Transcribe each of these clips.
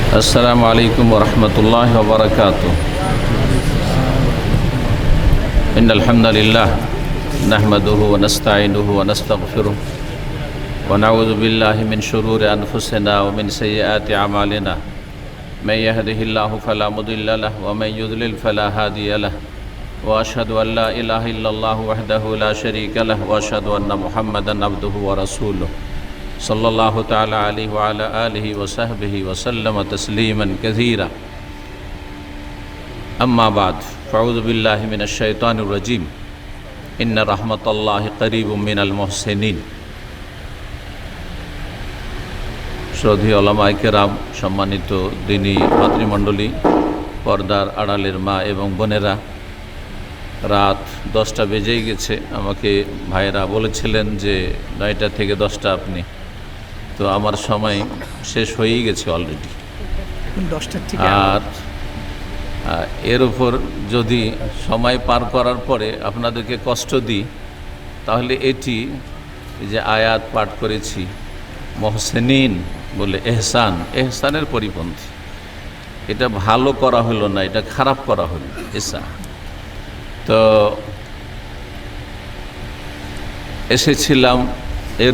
السلام عليكم ورحمة الله وبركاته. إن الحمد لله نحمده ونستعينه ونستغفره ونعوذ بالله من شرور أنفسنا ومن سيئات أعمالنا. من يهده الله فلا مضل له ومن يضلل فلا هادي له. وأشهد أن لا إله إلا الله وحده لا شريك له وأشهد أن محمدا عبده ورسوله صلى الله تعالى عليه وعلى آله وصحبه وسلم تسليما كثيرا. أما بعد فأعوذ بالله من الشيطان الرجيم. إن رحمة الله قريب من المحسنين. শ্রদ্ধেয় ওলামায়ে কেরাম, সম্মানিত দিনী মাতৃমণ্ডলী, পর্দার আড়ালের মা এবং বোনেরা, রাত 10টা বেজেই গেছে। আমাকে ভাইয়েরা বলেছিলেন যে 9টা থেকে 10টা আপনি, তো আমার সময় শেষ হয়েই গেছে অলরেডি। আর এর উপর যদি সময় পার করার পরে আপনাদেরকে কষ্ট দিই, তাহলে এটি যে আয়াত পাঠ করেছি মহসেনিন বলে, এহসানের পরিপন্থী। এটা ভালো করা হলো না, এটা খারাপ করা হলো এহসান। তো এসেছিলাম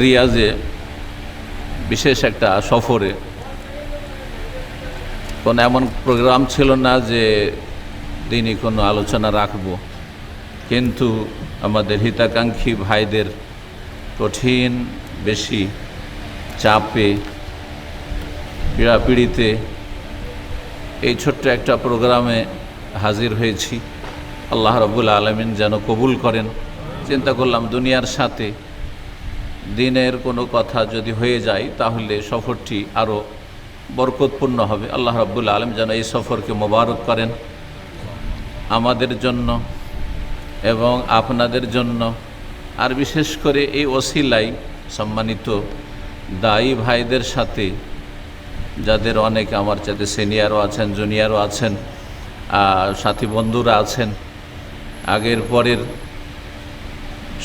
রিয়াজে বিশেষ একটা সফরে। কোনো এমন প্রোগ্রাম ছিল না যে দিনই কোনো আলোচনা রাখব, কিন্তু আমাদের হিতাকাঙ্ক্ষী ভাইদের কঠিন বেশি চাপে পীড়াপিড়িতে এই ছোট্ট একটা প্রোগ্রামে হাজির হয়েছি। আল্লাহ রাব্বুল আলামিন যেন কবুল করেন। চিন্তা করলাম দুনিয়ার সাথে দিনের কোনো কথা যদি হয়ে যায় তাহলে সফরটি আরও বরকতপূর্ণ হবে। আল্লাহ রাব্বুল আলামিন যেন এই সফরকে মোবারক করেন আমাদের জন্য এবং আপনাদের জন্য। আর বিশেষ করে এই ওসিলাই সম্মানিত দায়ী ভাইদের সাথে, যাদের অনেক আমার চাইতে সিনিয়রও আছেন, জুনিয়রও আছেন, সাথী বন্ধুরা আছেন, আগের পরের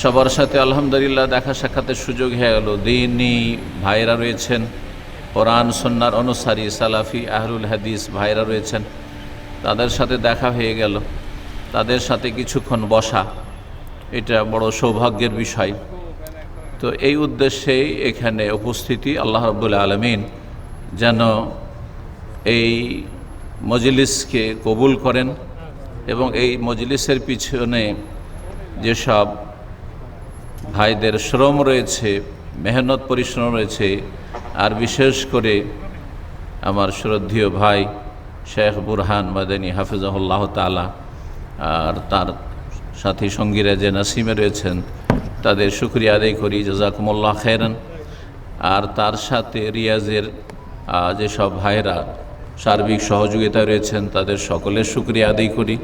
সবার সাথে আলহামদুলিল্লাহ দেখা সাক্ষাতের সুযোগ হয়ে গেল। দিনী ভাইরা রয়েছেন, কোরআন সুন্নাহর অনুসারী সালাফি আহলুল হাদিস ভাইরা রয়েছেন, তাদের সাথে দেখা হয়ে গেল। তাদের সাথে কিছুক্ষণ বসা, এটা বড় সৌভাগ্যের বিষয়। তো এই উদ্দেশ্যেই এখানে উপস্থিতি। আল্লাহ রাব্বুল আলামিন যেন এই মজলিসকে কবুল করেন এবং এই মজলিসের পিছনে যেসব ভাইদের শ্রম রয়েছে, মেহনত পরিশ্রম রয়েছে, আর বিশেষ করে আমার শ্রদ্ধেয় ভাই শেখ বুরহান মাদানী হাফিজাহুল্লাহ তাআলা আর তার সাথী সঙ্গীরা যে নাসিমে রয়েছেন, তাদের শুকরিয়া আদায় করি, জাযাকুমুল্লাহ খায়রান। আর তার সাথে রিয়াজের যেসব ভাইরা সার্বিক সহযোগিতা রয়েছেন, তাদের সকলের শুকরিয়া আদায় করি।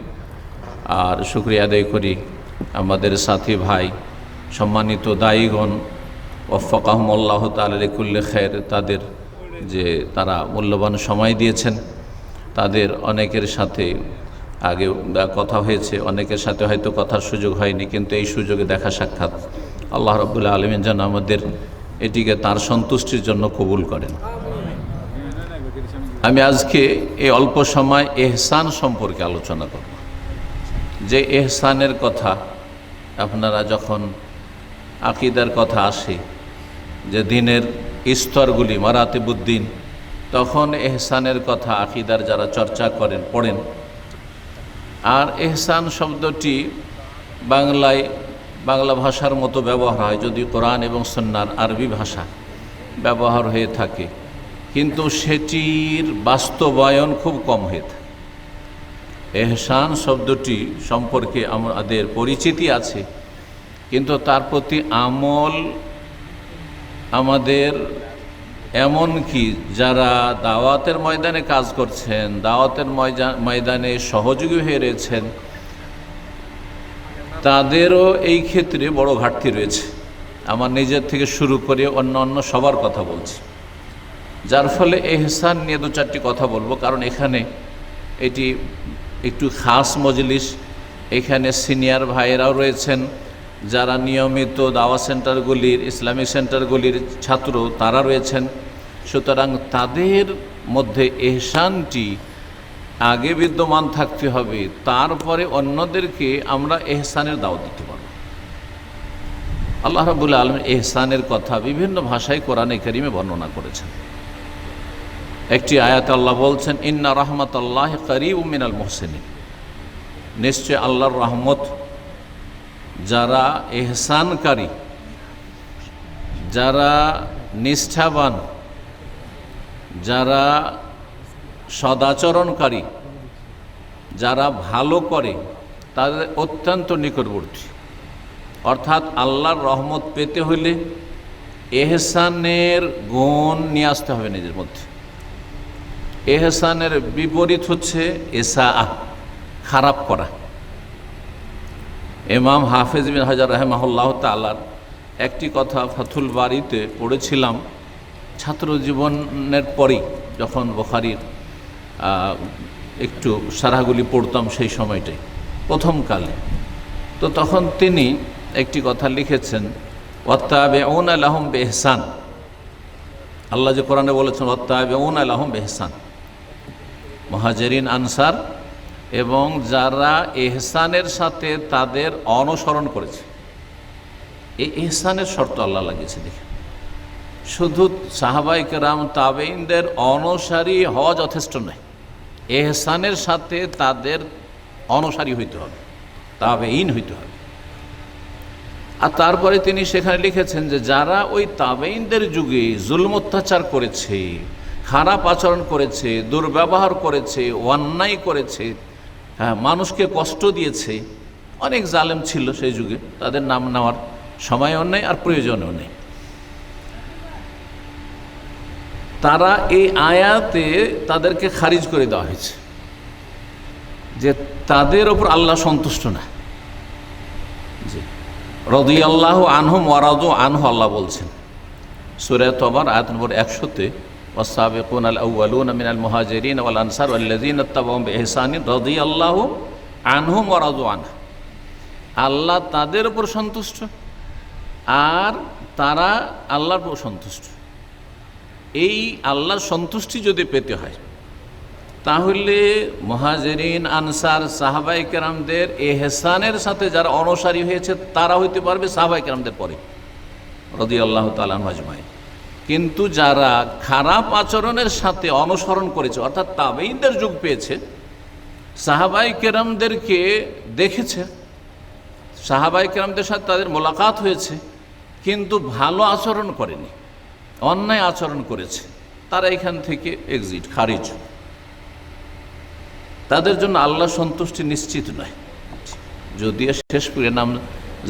আর শুকরিয়া আদায় করি আমাদের সাথী ভাই সম্মানিত দায়ীগণ, ওয়াফাকাহুমুল্লাহ তাআলা লিকুল্লি খায়র, তাদের যে তারা মূল্যবান সময় দিয়েছেন। তাদের অনেকের সাথে আগে কথা হয়েছে, অনেকের সাথে হয়তো কথার সুযোগ হয়নি, কিন্তু এই সুযোগে দেখা সাক্ষাৎ আল্লাহ রাব্বুল আলামিন যেন আমাদের এটিকে তার সন্তুষ্টির জন্য কবুল করেন। আমি আজকে এই অল্প সময় এহসান সম্পর্কে আলোচনা করব। যে এহসানের কথা, আপনারা যখন আকীদার কথা আসে, যে দিনের স্তরগুলি মারাতিবুদ্দিন, তখন এহসানের কথা আকীদার যারা চর্চা করেন, পড়েন। আর এহসান শব্দটি বাংলা ভাষার মতো ব্যবহার হয়, যদি কোরআন এবং সুন্নাহর আরবি ভাষা ব্যবহার হয়ে থাকে, কিন্তু সেটির বাস্তবায়ন খুব কম হয়ে থাকে। এহসান শব্দটি সম্পর্কে আমাদের পরিচিতি আছে, কিন্তু তার প্রতি আমল আমাদের, এমন কি যারা দাওয়াতের ময়দানে কাজ করছেন, দাওয়াতের ময়দানে সহযোগী হয়ে রয়েছেন, তাদেরও এই ক্ষেত্রে বড় ঘাটতি রয়েছে। আমার নিজের থেকে শুরু করে অন্য সবার কথা বলছি, যার ফলে এহসান নিয়ে 2-4টি কথা বলবো। কারণ এখানে এটি একটু খাস মজলিস, এখানে সিনিয়র ভাইয়েরাও রয়েছেন, যারা নিয়মিত দাওয়া সেন্টারগুলির, ইসলামিক সেন্টারগুলির ছাত্র, তারা রয়েছেন। সুতরাং তাদের মধ্যে এহসানটি আগে বিদ্যমান থাকতে হবে, তারপরে অন্যদেরকে আমরা এহসানের দাওয়াত দিতে পারব। আল্লাহ রাব্বুল আলামিন এহসানের কথা বিভিন্ন ভাষায় কোরআনে কারীমে বর্ণনা করেছেন। একটি আয়াতে আল্লাহ বলছেন, ইন্না রাহমাতাল্লাহি কারীবুম মিনাল মুহসিনিন, নিশ্চয় আল্লাহর রহমত যারা এহসানকারী, যারা নিষ্ঠাবান, যারা সদাচরণকারী, যারা ভালো করে তাদের অত্যন্ত নিকটবর্তী। অর্থাৎ আল্লাহর রহমত পেতে হলে এহসানের গুণ নিয়ে আসতে হবে নিজের মধ্যে। এহসানের বিপরীত হচ্ছে ইসাআহ, খারাপ করা। ইমাম হাফেজ বিন হাজার রাহিমাহুল্লাহ তাআলার একটি কথা ফাথুল বারীতে পড়েছিলাম ছাত্র জীবনের পরেই, যখন বুখারীর একটু সারাহগুলি পড়তাম সেই সময়টাই প্রথমকালে। তো তখন তিনি একটি কথা লিখেছেন, ওয়াত্তাবিউনা লাহুম বিইহসান। আল্লাহ যে কোরআনে বলেছেন ওয়াত্তাবিউনা লাহুম বিইহসান, মুহাজিরিন আনসার এবং যারা এহসানের সাথে তাদের অনুসরণ করেছে। এই এহসানের শর্ত আল্লাহ লাগিয়েছে। দেখে শুধু সাহাবায়ে কেরাম তাবেঈনদের অনুসারী হওয়া যথেষ্ট নয়, এহসানের সাথে তাদের অনুসারী হইতে হবে, তাবেঈন হইতে হবে। আর তারপরে তিনি সেখানে লিখেছেন যে যারা ওই তাবেঈনদের যুগে জুলম অত্যাচার করেছে, খারাপ আচরণ করেছে, দুর্ব্যবহার করেছে, অন্যায় করেছে, মানুষকে কষ্ট দিয়েছে, অনেক জালেম ছিল সেই যুগে, তাদের নাম নেওয়ার সময়ও নেই আর প্রয়োজনও নেই। তারা এই আয়াতে তাদেরকে খারিজ করে দেওয়া হয়েছে যে তাদের ওপর আল্লাহ সন্তুষ্ট না। জি, রাদিয়াল্লাহু আনহুম ওয়া রাদু আনহু, আল্লাহ বলছেন সূরা তওবার আয়াত নম্বর 100-তে, ওয়াস-সাবিকুনাল আউওয়ালুনা মিনাল মুহাজিরিন ওয়াল আনসার ওয়াল্লাযীনা ইত্তাবাউহুম বিইহসানিন রাদিয়াল্লাহু আনহুম ওয়া রাদু আনহু। আল্লাহ তাদের উপর সন্তুষ্ট আর তারা আল্লাহর উপর সন্তুষ্ট। এই আল্লাহর সন্তুষ্টি যদি পেতে হয় তাহলে মুহাজিরিন আনসার সাহাবায়ে কেরামদের এহসানের সাথে যারা অনুসারী হয়েছে তারা হইতে পারবে সাহাবায়ে কেরামদের পরে রাদিয়াল্লাহু তাআলা আনহুম আজমাইন। কিন্তু যারা খারাপ আচরণের সাথে অনুসরণ করেছে, অর্থাৎ তাবেঈনদের যুগ পেয়েছে, সাহাবায়ে কেরামদেরকে দেখেছে, সাহাবায়ে কেরামদের সাথে তাদের মোলাকাত হয়েছে, কিন্তু ভালো আচরণ করেনি, অন্যায় আচরণ করেছে, তারা এখান থেকে এক্সিট, খারিজ। তাদের জন্য আল্লাহ সন্তুষ্টি নিশ্চিত নয়। যদিও শেষ পরিণাম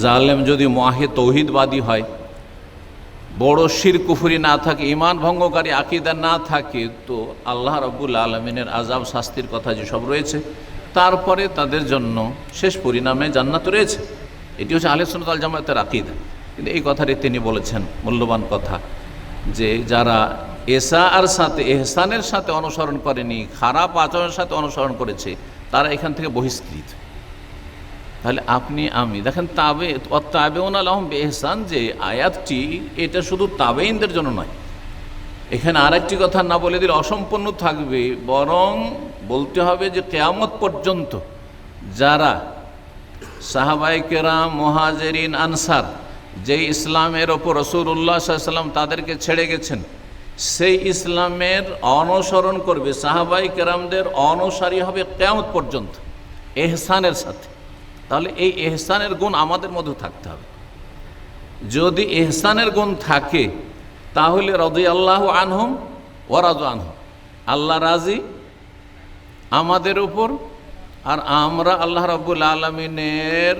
জালেম যদি মুআহিদ তৌহিদবাদী হয়, বড় শিরক কুফরি না থাকে, ঈমান ভঙ্গকারী আকীদা না থাকে, তো আল্লাহ রাব্বুল আলামিনের আযাব শাস্তির কথা যেসব রয়েছে তারপরে তাদের জন্য শেষ পরিণামে জান্নাত রয়েছে। এটি হচ্ছে আহলে সুন্নাত ওয়াল জামাতের আকীদা। কিন্তু এই কথাটি তিনি বলেছেন মূল্যবান কথা, যে যারা এসার সাথে এহসানের সাথে অনুসরণ করেনি, খারাপ আচরণের সাথে অনুসরণ করেছে, তারা এখান থেকে বহিষ্কৃত। তাহলে আপনি আমি দেখেন তাবেউনা লাহুম বিইহসান যে আয়াতটি, এটা শুধু তাবেঈনদের জন্য নয়। এখানে আরেকটি কথা না বলে দিলে অসম্পূর্ণ থাকবে, বরং বলতে হবে যে কিয়ামত পর্যন্ত যারা সাহাবায়ে কেরাম মুহাজিরিন আনসার যে ইসলামের ওপর রাসূলুল্লাহ সাল্লাল্লাহু আলাইহি ওয়াসাল্লাম তাদেরকে ছেড়ে গেছেন, সেই ইসলামের অনুসরণ করবে, সাহাবায়ে কেরামদের অনুসারী হবে কিয়ামত পর্যন্ত এহসানের সাথে। তাহলে এই এহসানের গুণ আমাদের মধ্যে থাকতে হবে। যদি এহসানের গুণ থাকে তাহলে রাদিয়াল্লাহু আনহুম ওয়া রাদু আনহু, আল্লাহ রাজি আমাদের উপর, আর আমরা আল্লাহ রাব্বুল আলামিনের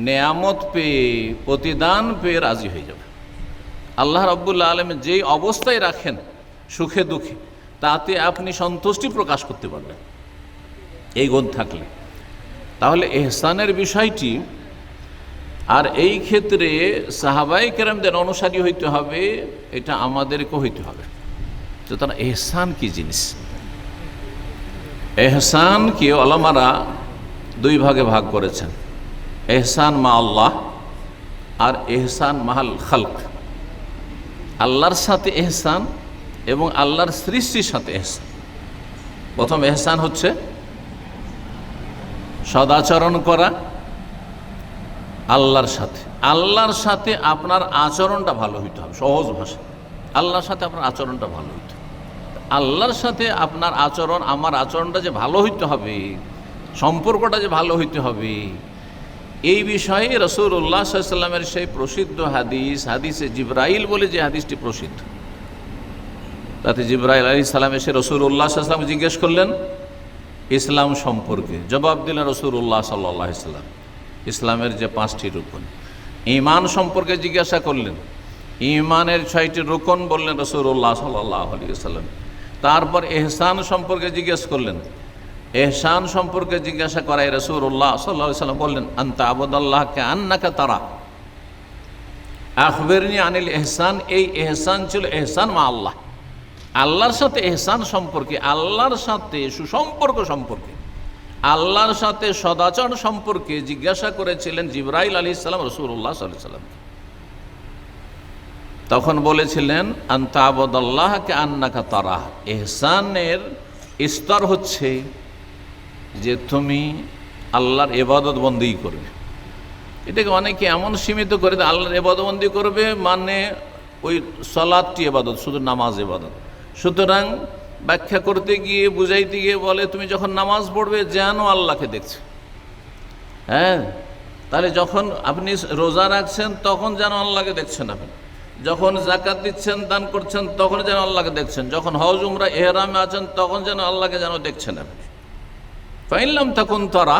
নেয়ামত পেয়ে, প্রতিদান পেয়ে রাজি হয়ে যাবে। আল্লাহ রাব্বুল আলামিন যেই অবস্থায় রাখেন সুখে দুঃখে, তাতে আপনি সন্তুষ্টি প্রকাশ করতে পারবেন এই গুণ থাকলে। তাহলে এহসানের বিষয়টি, আর এই ক্ষেত্রে সাহাবায়ে কেরামদের অনুসারী হইতে হবে, এটা আমাদেরকে হইতে হবে। তো তারা এহসান কি জিনিস? এহসানকে ওলামারা দুই ভাগে ভাগ করেছেন, এহসান মা আল্লাহ আর এহসান মাহাল খালক। আল্লাহর সাথে এহসান এবং আল্লাহর সৃষ্টির সাথে এহসান। প্রথম এহসান হচ্ছে সদাচরণ করা আল্লাহর সাথে। আল্লাহর সাথে আপনার আচরণটা ভালো হইতে হবে, সহজ ভাষা আল্লাহর সাথে আপনার আচরণটা ভালো হইতে হবে। আল্লাহর সাথে আপনার আচরণ, আমার আচরণটা যে ভালো হইতে হবে, সম্পর্কটা যে ভালো হইতে হবে, এই বিষয়ে রাসূলুল্লাহ সাল্লাল্লাহু আলাইহি ওয়াসাল্লামের সেই প্রসিদ্ধ হাদিসে জিবরাইল বলে যে হাদিসটি প্রসিদ্ধ, তাতে জিবরাইল আলাইহিস সালাম এসে রাসূলুল্লাহ সাল্লাল্লাহু আলাইহি ওয়াসাল্লাম জিজ্ঞেস করলেন ইসলাম সম্পর্কে। জবাব দিলেন রাসূলুল্লাহ সাল্লাল্লাহু আলাইহি ওয়াসাল্লাম ইসলামের যে 5টি রুকন। ঈমান সম্পর্কে জিজ্ঞাসা করলেন, ঈমানের 6টি রুকন বললেন রাসূলুল্লাহ সাল্লাল্লাহু আলাইহি ওয়াসাল্লাম। তারপর ইহসান সম্পর্কে জিজ্ঞেস করলেন, ইহসান সম্পর্কে জিজ্ঞাসা করায় রাসূলুল্লাহ সাল্লাল্লাহু আলাইহি ওয়াসাল্লাম বললেন আনতা আবুদাল্লাহ কাআন্নাকা তারা আখবিরনি আনিল ইহসান। এই ইহসান ছিল ইহসান মা আল্লাহ, আল্লাহর সাথে ইহসান সম্পর্কে, আল্লাহর সাথে সুসম্পর্ক সম্পর্কে, আল্লাহর সাথে সদাচরণ সম্পর্কে জিজ্ঞাসা করেছিলেন জিবরাইল আলাইহিস সালাম রাসূলুল্লাহ সাল্লাল্লাহু আলাইহি ওয়াসাল্লাম। তখন বলেছিলেন আনতা আবুদাল্লাহ কাআন্নাকা তারা। ইহসানের স্তর হচ্ছে যে তুমি আল্লাহর ইবাদত বন্দেগী করবে। এটাকে অনেকে এমন সীমিত করে দেয়, আল্লাহর ইবাদত বন্দেগী করবে মানে ওই সালাতটি ইবাদত, শুধু নামাজ ইবাদত। সুতরাং ব্যাখ্যা করতে গিয়ে, বুঝাইতে গিয়ে বলে তুমি যখন নামাজ পড়বে যেন আল্লাহকে দেখছো। হ্যাঁ, তাহলে যখন আপনি রোজা রাখছেন তখন যেন আল্লাহকে দেখছেন, আপনি যখন জাকাত দিচ্ছেন, দান করছেন, তখন যেন আল্লাহকে দেখছেন, যখন হজ উমরা ইহরামে আছেন তখন যেন আল্লাহকে যেন দেখছেন আপনি। ফাইনলাম তখন তারা,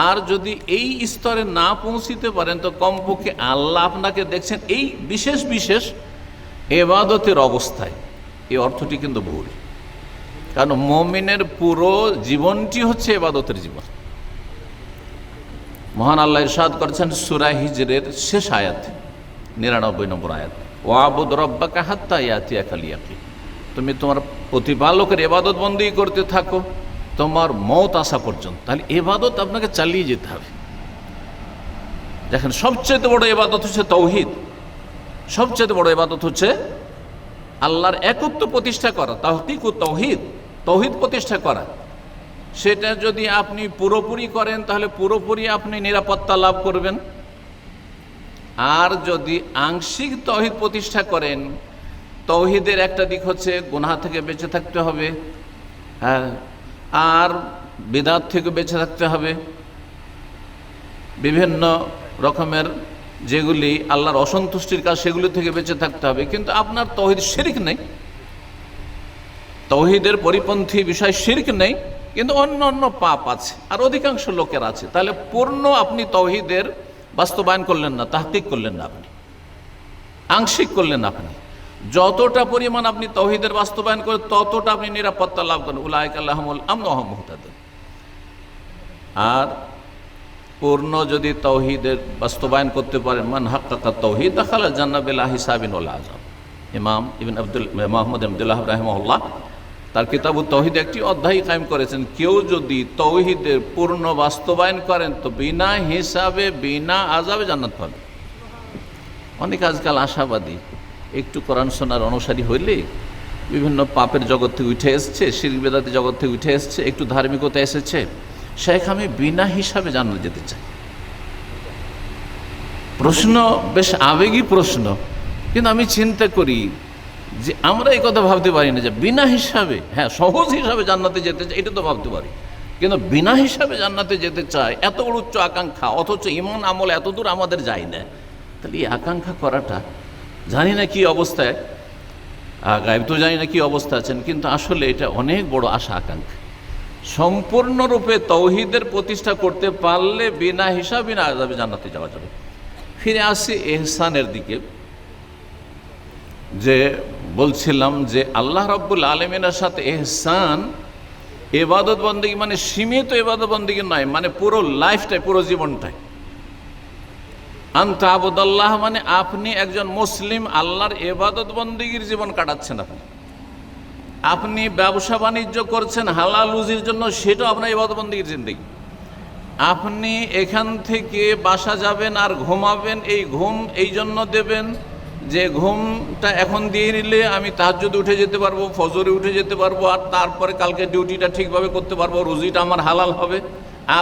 আর যদি এই স্তরে না পৌঁছিতে পারেন তো কমপক্ষে আল্লাহ আপনাকে দেখছেন এই বিশেষ বিশেষ ইবাদতের অবস্থায়। এই অর্থটি কিন্তু ভুল, কারণ মুমিনের পুরো জীবনটি হচ্ছে ইবাদতের জীবন। মহান আল্লাহ ইরশাদ করেছেন সূরা হিজরের শেষ আয়াত 99 নম্বর আয়াত, ওয়াবুদ রব্বাকা হাত্তা ইয়াতিয়াকাল ইয়াকিন। তুমি তোমার প্রতিপালকের ইবাদত বন্দেগী করতে থাকো তোমার মওত আসা পর্যন্ত। তাহলে ইবাদত আপনাকে চালিয়ে যেতে হবে। দেখেন, সবচেয়ে বড় ইবাদত হচ্ছে তাওহীদ, সবচেয়ে বড় ইবাদত হচ্ছে আল্লাহর একত্ব প্রতিষ্ঠা করা, তাহকিকুত তাওহীদ, তাওহীদ প্রতিষ্ঠা করা। সেটা যদি আপনি পুরোপুরি করেন তাহলে পুরোপুরি আপনি নিরাপত্তা লাভ করবেন। আর যদি আংশিক তাওহীদ প্রতিষ্ঠা করেন, তাওহীদের একটা দিক হচ্ছে গুনাহ থেকে বেঁচে থাকতে হবে, হ্যাঁ, আর বিদআত থেকে বেঁচে থাকতে হবে, বিভিন্ন রকমের যেগুলি আল্লাহর অসন্তুষ্টির কাজ সেগুলি থেকে বেঁচে থাকতে হবে। কিন্তু আপনার তাওহীদ শিরক নেই, তাওহীদের পরিপন্থী বিষয় শিরক নেই, কিন্তু অন্য অন্য পাপ আছে, আর অধিকাংশ লোকের আছে। তাহলে পূর্ণ আপনি তাওহীদের বাস্তবায়ন করলেন না, তাহকিক করলেন না, আপনি আংশিক করলেন। আপনি যতটা পরিমাণ আপনি তাওহীদের বাস্তবায়ন করেন ততটা আপনি নিরাপত্তা লাভ করেন। উলাইকা লাহুমুল আমন ওয়া হুম মুহতাদুন। আর পূর্ণ যদি তাওহীদের বাস্তবায়ন করতে পারেন, মান হাক্কাকা তাওহীদ দাখালা জান্নাহ বিলা হিসাবিন ওয়ালা আযাব। ইমাম ইবনে মুহাম্মদ আব্দুল্লাহ রাহিমাহুল্লাহ তার কিতাবুত তাওহীদ একটি অধ্যায় কায়েম করেছেন, কেউ যদি তাওহীদের পূর্ণ বাস্তবায়ন করেন তো বিনা হিসাবে বিনা আযাবে জান্নাত পাবে। অনেক আজকাল আশাবাদী, একটু কোরআন শোনার অনুসারী হইলে বিভিন্ন পাপের জগৎ থেকে উঠে এসছে, শিরক বিদআতের জগৎ থেকে উঠে এসছে, একটু ধার্মিকতা এসেছে, শেখ আমি বিনা হিসাবে জান্নাত যেতে চাই। প্রশ্ন বেশ আবেগী প্রশ্ন, কিন্তু আমি চিন্তা করি যে আমরা এই কথা ভাবতে পারি না যে বিনা হিসাবে, হ্যাঁ সহজ হিসাবে জান্নাতে যেতে চাই এটা তো ভাবতে পারি, কিন্তু বিনা হিসাবে জান্নাতে যেতে চাই, এত বড় উচ্চ আকাঙ্ক্ষা, অথচ ঈমান আমল এত দূর আমাদের যায় না। তাহলে এই আকাঙ্ক্ষা করাটা, জানি না কি অবস্থায়, গায়েব তো জানি না কি অবস্থা আছেন, কিন্তু আসলে এটা অনেক বড় আশা আকাঙ্ক্ষা। সম্পূর্ণরূপে তাওহীদের প্রতিষ্ঠা করতে পারলে বিনা হিসাব বিনা আযাবে জান্নাতে যাওয়া যাবে। ফিরে আসি ইহসানের দিকে, যে বলছিলাম যে আল্লাহ রাব্বুল আলামিনের সাথে ইহসান ইবাদত বন্দেগী মানে সীমিত ইবাদত বন্দেগী নয়, মানে পুরো লাইফটাই, পুরো জীবনটাই। আনতা আবুদাল্লাহ মানে আপনি একজন মুসলিম, আল্লাহর ইবাদত বন্দেগীর জীবন কাটাচ্ছেন। আপনি ব্যবসা বাণিজ্য করছেন হালাল রুজির জন্য, সেটাও আপনার ইবাদত বন্দেগীর জিন্দেগি। আপনি এখান থেকে বাসা যাবেন আর ঘুমাবেন, এই ঘুম এই জন্য দেবেন যে ঘুমটা এখন দিয়ে নিলে আমি তাহাজ্জুদে উঠে যেতে পারবো, ফজরে উঠে যেতে পারবো, আর তারপরে কালকে ডিউটিটা ঠিকভাবে করতে পারবো, রুজিটা আমার হালাল হবে।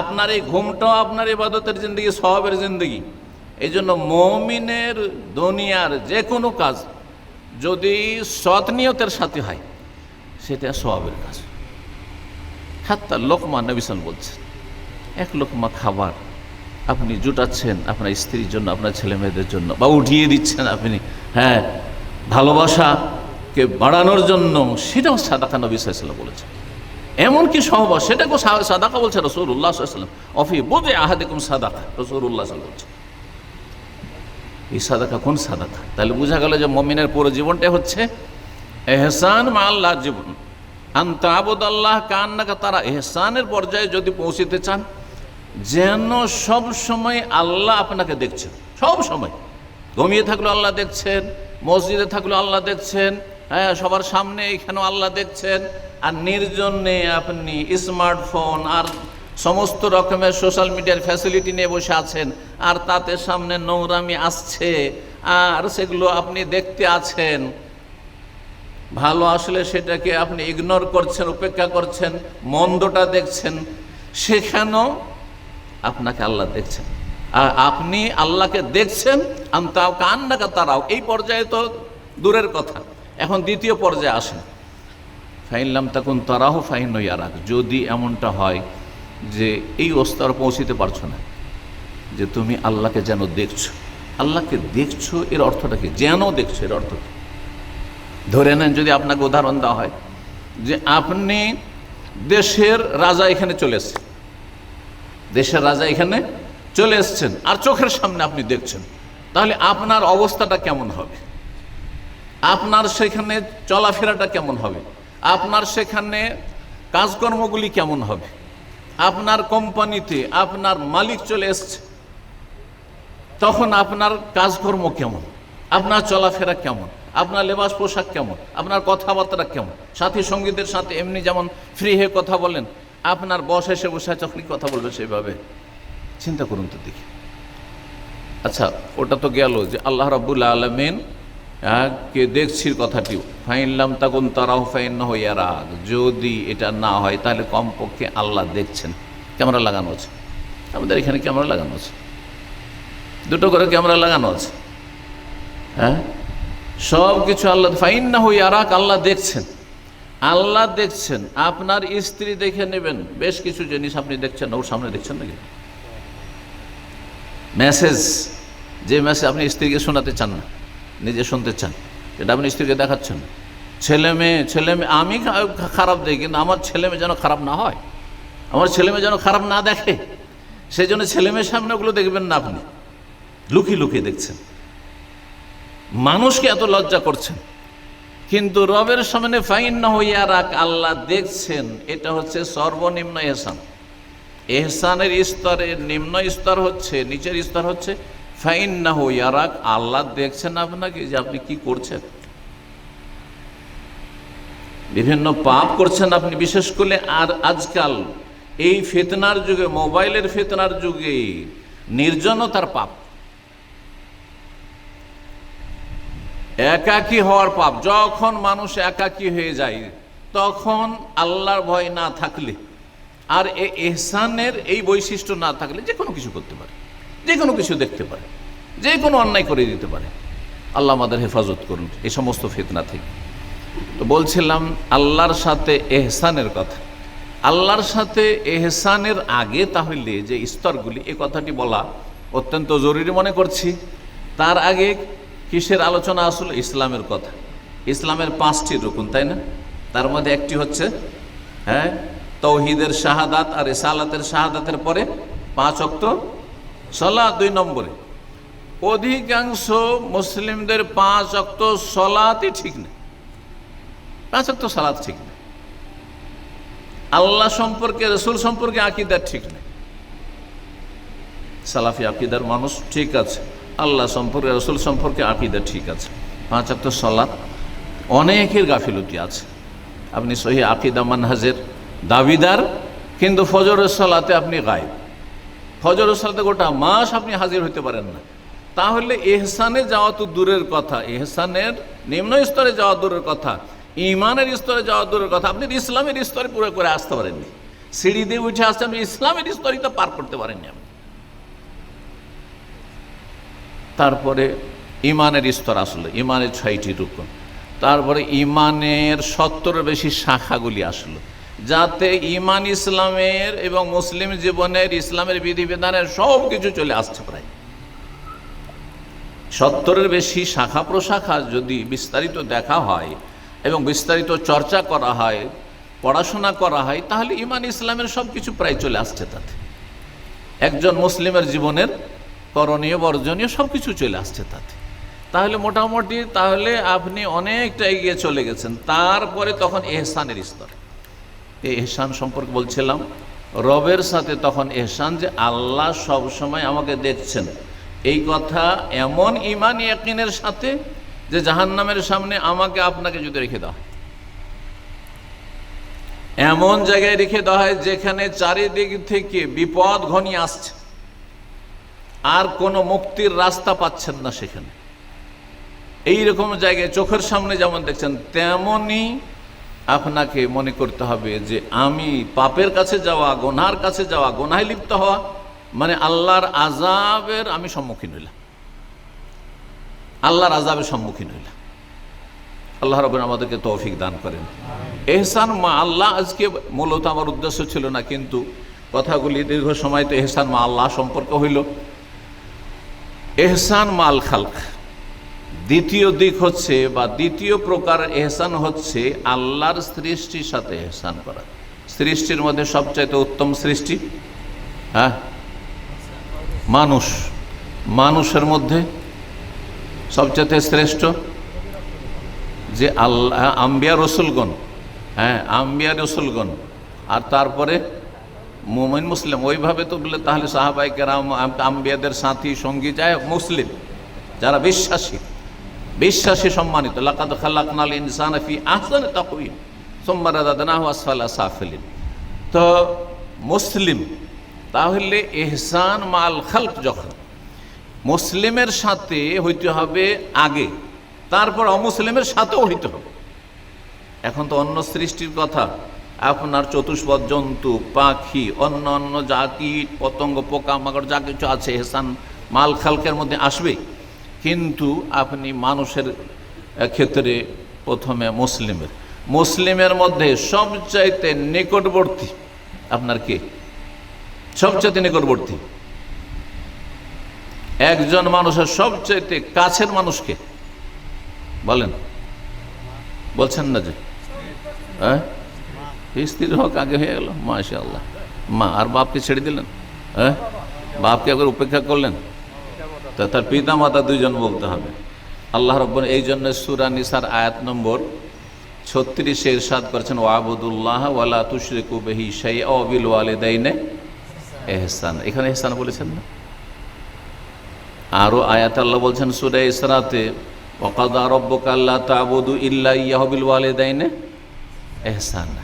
আপনার এই ঘুমটাও আপনার ইবাদতের জিন্দগি, সওয়াবের জিন্দগি। এই জন্য মুমিনের দুনিয়ার যে কোনো কাজ যদি সৎ নিয়তের সাথে হয় সেটা সওয়াবের কাজ। হাত্তা লোকমা, নবী সাল্লাল্লাহু আলাইহি ওয়াসাল্লাম বলছেন, এক লোকমা খাবার আপনি জুটাচ্ছেন আপনার স্ত্রীর জন্য, আপনার ছেলে মেয়েদের জন্য, বা উঠিয়ে দিচ্ছেন আপনি, হ্যাঁ, ভালোবাসাকে বাড়ানোর জন্য, সেটাও সাদাকা। নবী সাল্লাল্লাহু আলাইহি ওয়াসাল্লাম বলেছেন। এমনকি সহবাস, সেটাকেও সাদাকা বলছে রাসূলুল্লাহ সাল্লাল্লাহু আলাইহি ওয়াসাল্লাম। অফি বুদে আহাদিকুম সাদাকা, রাসূলুল্লাহ সাল্লাল্লাহু আলাইহি ওয়াসাল্লাম বলছেন। এই সাদাকা কোন সাদাকা? তাহলে বোঝা গেল যে মুমিনের পুরো জীবনটাই হচ্ছে ইহসান মা আল্লাহর জীবন। আনতা আবুদাল্লাহ কান্নাকা তারা। ইহসানের পর্যায়ে যদি পৌঁছতে চান, যেন সব সময় আল্লাহ আপনাকে দেখছেন। সব সময় ঘুমিয়ে থাকলেও আল্লাহ দেখছেন, মসজিদে থাকলেও আল্লাহ দেখছেন, হ্যাঁ, সবার সামনে এখানেও আল্লাহ দেখছেন। আর নির্জনে আপনি স্মার্টফোন আর সমস্ত রকমের সোশ্যাল মিডিয়ার ফ্যাসিলিটি নিয়ে বসে আছেন, আর তাতে সামনে নোংরামি আসছে আর সেগুলো আপনি দেখতে আছেন। ভালো আসলে সেটাকে আপনি ইগনোর করছেন, উপেক্ষা করছেন, মন্দটা দেখছেন। সেখানেও আপনাকে আল্লাহ দেখছেন, আর আপনি আল্লাহকে দেখছেন। আনতাও কান্নাকা তারাও। এই পর্যায়ে তো দূরের কথা, এখন দ্বিতীয় পর্যায়ে আসেন। ফাইনলাম তাকুন তারাহ ফাইন ইয়ারাক। যদি এমনটা হয় যে এই স্তর পৌঁছিতে পারছো না, যে তুমি আল্লাহকে যেন দেখছো। আল্লাহকে দেখছো এর অর্থটা কি? যেন দেখছো এর অর্থ কি? ধরে নেন যদি আপনাকে উদাহরণ দেওয়া হয় যে আপনি দেশের রাজা এখানে চলে এসছেন, দেশের রাজা এখানে চলে এসছেন, আর চোখের সামনে আপনি দেখছেন, তাহলে আপনার অবস্থাটা কেমন হবে? আপনার সেখানে চলাফেরাটা কেমন হবে? আপনার সেখানে কাজকর্মগুলি কেমন হবে? আপনার কোম্পানিতে আপনার মালিক চলে এসছে, তখন আপনার কাজকর্ম কেমন? আপনার চলাফেরা কেমন? আপনার লেবাস পোশাক কেমন? আপনার কথাবার্তা কেমন? সাথী সঙ্গীদের সাথে এমনি যেমন ফ্রি হয়ে কথা বলেন, আপনার বস এসে বসে যখনই কথা বলবে সেভাবে চিন্তা করুন তো দেখি। আচ্ছা, ওটা তো গেল যে আল্লাহ রাব্বুল আলামিন কে দেখছির কথাটিও। ফাইনলাম তাকুন তারাহু ফাইন্নাহু ইয়ারাক। যদি এটা না হয় তাহলে কমপক্ষে আল্লাহ দেখছেন। ক্যামেরা লাগানো আছে, আমাদের এখানে ক্যামেরা লাগানো আছে, দুটো করে ক্যামেরা লাগানো আছে, হ্যাঁ, সব কিছু আল্লাহ। ফাইন্নাহু ইয়ারাক, আল্লাহ দেখছেন। আল্লাহ দেখছেন। আপনার স্ত্রী দেখে নেবেন, বেশ কিছু জিনিস আপনি দেখছেন, ওর সামনে দেখছেন নাকি? মেসেজ, যে মেসেজ আপনি স্ত্রীকে শোনাতে চান না, নিজে শুনতে চান, এটা আপনি স্ত্রীকে দেখাচ্ছেন না। ছেলে মেয়ে আমি খারাপ দেখি, কিন্তু আমার ছেলে মেয়ে যেন খারাপ না হয়, আমার ছেলে মেয়ে যেন খারাপ না দেখে, সেই জন্য ছেলে মেয়ের সামনে ওগুলো দেখবেন না, আপনি লুকিয়ে লুকিয়ে দেখছেন। মানুষকে এত লজ্জা করছেন, কিন্তু রবের সামনে ফাইন্নাহু ইয়ারাক, আল্লাহ দেখছেন। এটা হচ্ছে সর্বনিম্ন ইহসান। ইহসানের স্তরের নিম্ন স্তর হচ্ছে, নিচের স্তর হচ্ছে ফাইন্নাহু ইয়ারাক, আল্লাহ দেখছেন আপনাকে যে আপনি কি করছেন। বিভিন্ন পাপ করছেন আপনি, বিশেষ করে আর আজকাল এই ফিতনার যুগে, মোবাইলের ফিতনার যুগে নির্জনতার পাপ, একাকী হওয়ার পাপ। যখন মানুষ একাকী হয়ে যায়, তখন আল্লাহর ভয় না থাকলে আর এই ইহসানের এই বৈশিষ্ট্য না থাকলে যে কোনো কিছু করতে পারে, যে কোনো কিছু দেখতে পারে, যে কোনো অন্যায় করে দিতে পারে। আল্লাহ আমাদের হেফাজত করুন এই সমস্ত ফিতনা থেকে। তো বলছিলাম আল্লাহর সাথে ইহসানের কথা। আল্লাহর সাথে ইহসানের আগে তাহলে যে স্তরগুলি, এই কথাটি বলা অত্যন্ত জরুরি মনে করছি। তার আগে কিসের আলোচনা আসলে? ইসলামের কথা। ইসলামের 5টি রুকুন, তাই না? তার মধ্যে একটি হচ্ছে, হ্যাঁ, তাওহীদের শাহাদাত আর রিসালাতের শাহাদাতের পরে 5 ওয়াক্ত সালাত 2 নম্বরে। অধিকাংশ মুসলিমদের 5 ওয়াক্ত সালাতই ঠিক নেই, 5 ওয়াক্ত সালাত ঠিক নেই। আল্লাহ সম্পর্কে, রসুল সম্পর্কে আকীদা ঠিক নেই। সালাফি আকীদার মানুষ ঠিক আছে, আল্লাহ সম্পর্কে, রসুল সম্পর্কে আকীদা ঠিক আছে। 5 ওয়াক্ত সালাত অনেকের গাফিলতি আছে। আপনি সহিহ আকীদা মানহাজের দাবিদার, কিন্তু ফজরের সালাতে আপনি গায়েব। ফজরের সালাতে গোটা মাস আপনি হাজির হতে পারেন না, তাহলে এহসানে যাওয়া তো দূরের কথা, এহসানের নিম্ন স্তরে যাওয়া দূরের কথা, ইমানের স্তরে যাওয়া দূরের কথা, আপনি ইসলামের স্তরে পুরো করে আসতে পারেননি। সিঁড়ি দিয়ে উঠে আসছেন, ইসলামের স্তরই তো পার করতে পারেননি আপনি। তারপরে ইমানের স্তর আসলো, ইমানের 6টি রুকন। তারপরে ইমানের 70-এর বেশি শাখাগুলি আসলো, যাতে ইমান ইসলামের এবং মুসলিম জীবনের ইসলামের বিধিবিধানের সব কিছু চলে আসছে। প্রায় 70-এর বেশি শাখা প্রশাখা যদি বিস্তারিত দেখা হয় এবং বিস্তারিত চর্চা করা হয়, পড়াশোনা করা হয়, তাহলে ইমান ইসলামের সব কিছু প্রায় চলে আসছে তাতে। একজন মুসলিমের জীবনের করণীয় বর্জনীয় সব কিছু চলে আসছে তাতে। তাহলে মোটামুটি তাহলে আপনি অনেকটা এগিয়ে চলে গেছেন। তারপরে তখন এহসানের স্তর, এই এহসান সম্পর্কে বলছিলাম, রবের সাথে তখন এহসান যে আল্লাহ সব সময় আমাকে দেখছেন, এই কথা এমন ঈমান ইয়াকিনের সাথে যে জাহান্নামের সামনে আমাকে আপনাকে যদি রেখে দেওয়া হয়, এমন জায়গায় রেখে দেওয়া হয় যেখানে চারিদিক থেকে বিপদ ঘনিয়ে আসছে, আর কোনো মুক্তির রাস্তা পাচ্ছেন না, সেখানে এইরকম জায়গায় চোখের সামনে যেমন দেখছেন, তেমনই আপনাকে মনে করতে হবে যে আমি পাপের কাছে যাওয়া, গুনার কাছে যাওয়া, গুনায় লিপ্ত হওয়া মানে আল্লাহর আযাবের আমি সম্মুখীন হইলাম, আল্লাহর আযাবের সম্মুখীন হইলাম। আল্লাহ রাব্বুল আমাদেরকে তৌফিক দান করেন। এহসান মা আল্লাহ আজকে মূলত আমার উদ্দেশ্য ছিল না, কিন্তু কথাগুলি দীর্ঘ সময় তো এহসান মা আল্লাহ সম্পর্ক হইল। এহসান মা আল খালক, দ্বিতীয় দিক হচ্ছে বা দ্বিতীয় প্রকার এহসান হচ্ছে আল্লাহর সৃষ্টির সাথে এহসান করা। সৃষ্টির মধ্যে সবচাইতে উত্তম সৃষ্টি মানুষ, মানুষের মধ্যে সবচাইতে শ্রেষ্ঠ যে আল্লাহ, আম্বিয়া রসুলগণ, আম্বিয়া রসুলগণ, আর তারপরে মুমিন মুসলিম। ওইভাবে তো বলে তাহলে সাহাবায়ে কেরাম আম্বিয়াদের সাথী সঙ্গী যায় মুসলিম, যারা বিশ্বাসী, বিশ্বাসী সম্মানিত। লাকাদ খালাকনাল ইনসানা ফি আহসানি তাকওয়িম সুম্মা রাদাদনাহু আসফালা সাফিলিন। তো মুসলিম, তাহলে ইহসান মাল খালক যখন মুসলিমের সাথে হইতে হবে আগে, তারপর অমুসলিমের সাথেও হইতে হবে। এখন তো অন্য সৃষ্টির কথা, আপনার চতুষ্পদ জন্তু, পাখি, অন্য অন্য জাতি পতঙ্গ, পোকামাকড় যা কিছু আছে ইহসান মাল খালকের মধ্যে আসবে, কিন্তু আপনি মানুষের ক্ষেত্রে প্রথমে মুসলিমের মধ্যে সবচাইতে নিকটবর্তী আপনার কে? সবচাইতে নিকটবর্তী একজন মানুষের সবচাইতে কাছের মানুষকে বলেন, বলছেন না যে স্ত্রীর হক আগে হয়ে গেল, মাশাআল্লাহ। মা আর বাপকে ছেড়ে দিলেন, বাপকে একবার উপেক্ষা করলেন, তা তার পিতা মাতা দুইজন বলতে হবে। আল্লাহ রাব্বুল এই জন্য সূরা নিসার আয়াত নম্বর 36 ইরশাদ করেছেন, ওয়াবুদুল্লাহ ওয়ালা তুশরিকু বিহি শাইআ ওয়া বিল ওয়ালিদাইনি ইহসান। এখানে ইহসান বলেছেন না? আরও আয়াত আল্লাহ বলছেন সূরা ইসরাতে, ওয়াকাদা রাব্বুকা আল্লা তা'বুদু ইল্লা ইয়্যাহু বিল ওয়ালিদাইনি ইহসানা।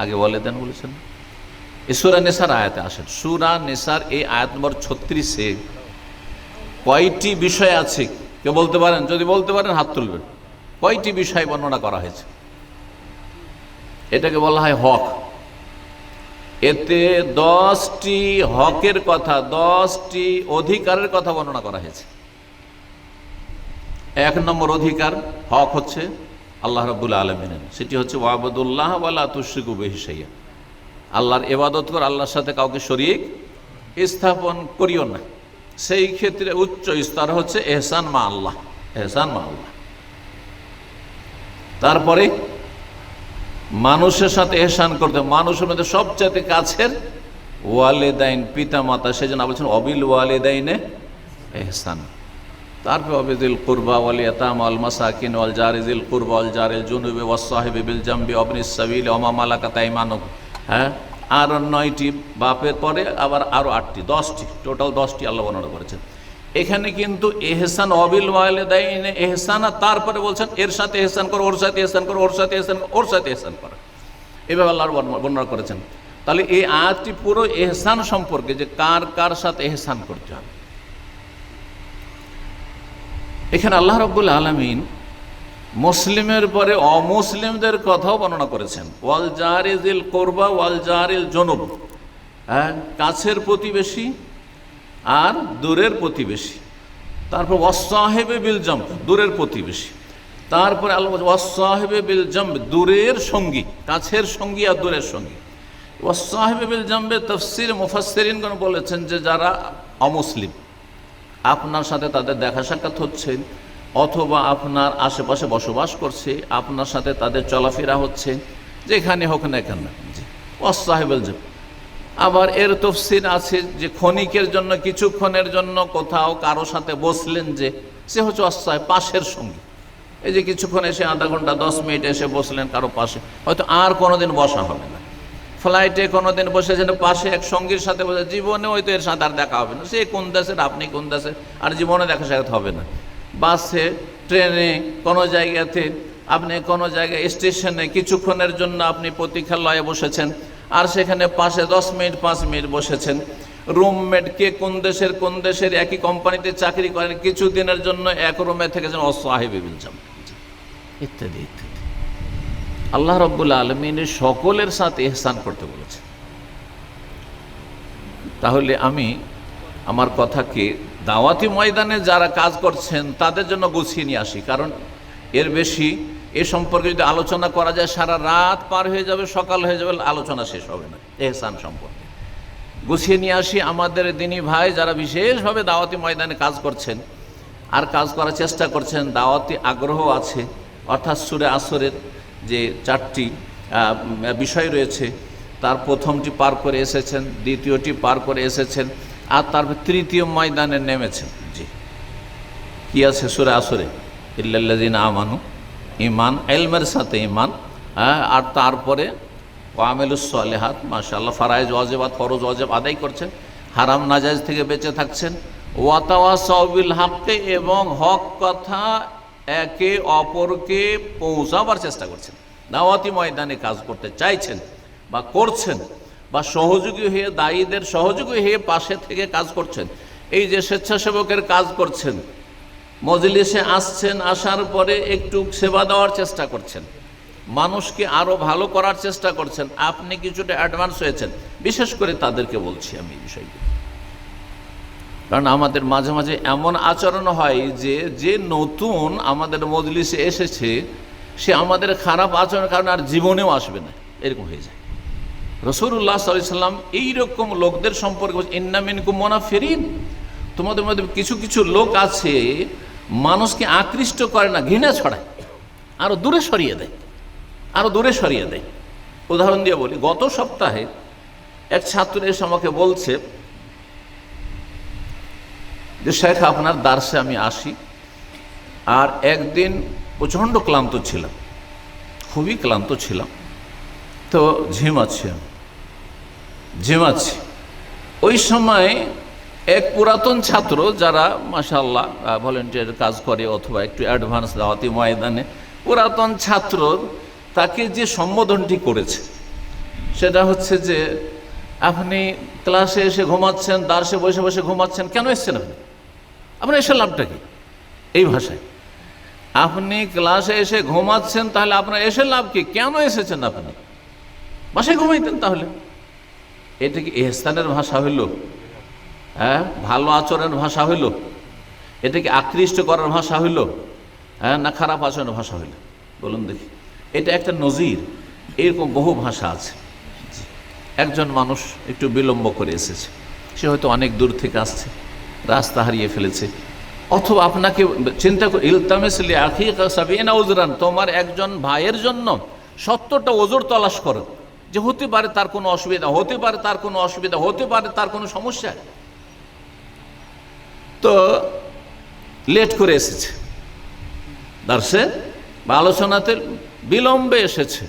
আগে ওয়ালিদাইন বলেছেন, এই সূরা নিসার আয়াতে আসেন। সূরা নিসার এই আয়াত নম্বর 36-এ কয়টি বিষয় আছে কেউ বলতে পারেন? যদি বলতে পারেন হাত তুলবেন। কয়টি বিষয় বর্ণনা করা হয়েছে? এটাকে বলা হয় হক। এতে 10টি হকের কথা, 10টি অধিকারের কথা বর্ণনা করা হয়েছে। 1 নম্বর অধিকার হক হচ্ছে আল্লাহ রাব্বুল আলামিনের, সেটি হচ্ছে ওয়াবুদুল্লাহ ওয়ালা তুশরিকু বিহি শাইআ। আল্লাহর ইবাদত কর, আল্লাহর সাথে কাউকে শরীক স্থাপন করিও না। সেই ক্ষেত্রে উচ্চ স্তর হচ্ছে এহসান মা আল্লাহ, এহসান মা আল্লাহ। তারপরে মানুষের সাথে এহসান করতে, মানুষের মধ্যে সবচেয়ে কাছের ওয়ালিদাইন, পিতা মাতা, সেজন্য বলছেন অবিল ওয়ালিদাইনে এহসান। তারপর অবিদিল কুরবা ওয়াল ইয়াতামা ওয়াল মাসাকিন ওয়াল জারিজিল কুরবা ওয়াল জারিল জুনুবি ওয়াস সাহিবি বিল জামবি ওয়াবনিস সাবিল ওয়া মা মালাকাত আইমানুকুম। আর 9টি, বাপের পরে আবার আরও 8টি, 10টি, টোটাল 10টি আল্লাহ বর্ণনা করেছেন। এখানে কিন্তু এহসান অবিল ওয়ালিদাইনে এহসান, তারপরে বলছেন এর সাথে এহসান করো, ওর সাথে এহসান করো, ওর সাথে এহসান করো, ওর সাথে এহসান করো, এভাবে আল্লাহর বর্ণনা করেছেন। তাহলে এই আয়াতটি পুরো এহসান সম্পর্কে, যে কার কার সাথে এহসান করতে হবে। এখানে আল্লাহ রাব্বুল আলামিন মুসলিমের পরে অমুসলিমদের কথাও বর্ণনা করেছেন। ওয়াল জারিল কুরবা ওয়াল জারিল জুনুব, কাছের প্রতিবেশী আর দূরের প্রতিবেশী। তারপর ওয়াসসাহিবে বিল জামব, দূরের প্রতিবেশী। তারপরে আল্লাহ ওয়াসসাহিবে বিল জামব, দূরের সঙ্গী, কাছের সঙ্গী আর দূরের সঙ্গী। ওয়াসসাহিবে বিল জামবে তাফসীর মুফাসসিরিনগণ বলেছেন যে যারা অমুসলিম, আপনার সাথে তাদের দেখা সাক্ষাৎ হচ্ছে অথবা আপনার আশেপাশে বসবাস করছে, আপনার সাথে তাদের চলাফেরা হচ্ছে, যেখানে হোক না কেন, জি ওয়াসসাহিবুল জামব। আবার এর তাফসীর আছে যে ক্ষণিকের জন্য, কিছুক্ষণের জন্য কোথাও কারো সাথে বসলেন, যে সে হচ্ছে ওয়াসসাহিব, পাশের সঙ্গী। এই যে কিছুক্ষণ এসে আধা ঘন্টা 10 মিনিট এসে বসলেন কারো পাশে, হয়তো আর কোনোদিন বসা হবে না। ফ্লাইটে কোনোদিন বসেছেন পাশে এক সঙ্গীর সাথে বসে, জীবনে হয়তো এর সাথে আর দেখা হবে না, সে কোন দেশের আপনি কোন দেশের, আর জীবনে দেখা সাক্ষাৎ হবে না। বাসে, ট্রেনে, কোনো জায়গাতে আপনি কোনো জায়গায় স্টেশনে কিছুক্ষণের জন্য আপনি প্রতীক্ষালয়ে বসেছেন, আর সেখানে পাশে 10 মিনিট 5 মিনিট বসেছেন। রুমমেট কে কোন দেশের একই কোম্পানিতে চাকরি করেন, কিছুদিনের জন্য এক রুমে থেকেছেন, ওয়াসসাহিবে বিল জামব ইত্যাদি ইত্যাদি। আল্লাহ রাব্বুল আলামিন সকলের সাথে ইহসান করতে বলেছে। তাহলে আমি আমার কথাকে দাওয়াতি ময়দানে যারা কাজ করছেন তাদের জন্য গুছিয়ে নিয়ে আসি, কারণ এর বেশি এ সম্পর্কে যদি আলোচনা করা যায় সারা রাত পার হয়ে যাবে, সকাল হয়ে যাবে, আলোচনা শেষ হবে না। ইহসান সম্পর্কে গুছিয়ে নিয়ে আসি আমাদের দিনী ভাই যারা বিশেষভাবে দাওয়াতি ময়দানে কাজ করছেন আর কাজ করার চেষ্টা করছেন, দাওয়াতি আগ্রহ আছে, অর্থাৎ সূরা আসরের যে 4টি বিষয় রয়েছে তার প্রথমটি পার করে এসেছেন, দ্বিতীয়টি পার করে এসেছেন, আর তারপর তৃতীয় ময়দানে নেমেছেন। জি, কি আছে সূরা আসরে? ইল্লাল্লাযিনা আমানু, ঈমান, ইলমের সাথে ঈমান, আর তারপরে ওয়ামিলুস সালিহাত, মাশাআল্লাহ ফারায়েজ ওয়াজিবাত, ফরজ ওয়াজিব আদায় করছেন, হারাম নাজায়েজ থেকে বেঁচে থাকছেন, ওয়াতাওয়াসাউ বিল হাক্কি, এবং হক কথা একে অপরকে পৌঁছাবার চেষ্টা করছেন। দাওয়াতি ময়দানে কাজ করতে চাইছেন বা করছেন, বা সহযোগী হয়ে, দায়ীদের সহযোগী হয়ে পাশে থেকে কাজ করছেন। এই যে স্বেচ্ছাসেবকের কাজ করছেন, মজলিসে আসছেন, আসার পরে একটু সেবা দেওয়ার চেষ্টা করছেন, মানুষকে আরও ভালো করার চেষ্টা করছেন, আপনি কিছুটা অ্যাডভান্স হয়েছেন। বিশেষ করে তাদেরকে বলছি আমি এই বিষয়গুলো, কারণ আমাদের মাঝে মাঝে এমন আচরণ হয় যে নতুন আমাদের মজলিসে এসেছে সে আমাদের খারাপ আচরণের কারণে আর জীবনেও আসবে না, এরকম হয়ে যায়। রাসূলুল্লাহ সাল্লাল্লাহু আলাইহি ওয়াসাল্লাম এইরকম লোকদের সম্পর্কে ইন্না মিনকুম মুনাফিরিন, তোমাদের মধ্যে কিছু কিছু লোক আছে মানুষকে আকৃষ্ট করে না, ঘৃণা ছড়ায়, আরও দূরে সরিয়ে দেয়, আরও দূরে সরিয়ে দেয়। উদাহরণ দিয়ে বলি, গত সপ্তাহে এক ছাত্র এসে আমাকে বলছে যে শেখ আপনার দার্সে আমি আসি, আর একদিন প্রচণ্ড ক্লান্ত ছিলাম, খুবই ক্লান্ত ছিলাম, তো ঝিমাচ্ছি। ওই সময় এক পুরাতন ছাত্র, যারা মাশাআল্লাহ ভলেন্টিয়ার কাজ করে অথবা একটু অ্যাডভান্স দাওয়াতি ময়দানে, পুরাতন ছাত্র তাকে যে সম্বোধনটি করেছে সেটা হচ্ছে যে আপনি ক্লাসে এসে ঘুমাচ্ছেন, দার্সে বসে বসে ঘুমাচ্ছেন, কেন এসছেন আপনি? আপনার এসে লাভটা কি? এই ভাষায়, আপনি ক্লাসে এসে ঘুমাচ্ছেন, তাহলে আপনার এসে লাভ কি? কেন এসেছেন আপনি? বাসায় ঘুমাইতেন তাহলে। এটা কি ইহসানের ভাষা হইল? হ্যাঁ, ভালো আচরণের ভাষা হইল? এটা কি আকৃষ্ট করার ভাষা হইল? হ্যাঁ, না খারাপ আচরণের ভাষা হইল? বলুন দেখি। এটা একটা নজির, এরকম বহু ভাষা আছে। একজন মানুষ একটু বিলম্ব করে এসেছে, সে হয়তো অনেক দূর থেকে আসছে, রাস্তা হারিয়ে ফেলেছে, অথবা আপনাকে চিন্তা করে ইলতামিস লিআখিকা সাবিনা উজরান, তোমার একজন ভাইয়ের জন্য 70টা ওজর তলাশ করো, যে হতে পারে তার কোনো অসুবিধা, হতে পারে তার কোনো অসুবিধা, হতে পারে তার কোনো সমস্যা। তো লেট করে এসেছে, দার্সে বা আলোচনাতে বিলম্বে এসেছে,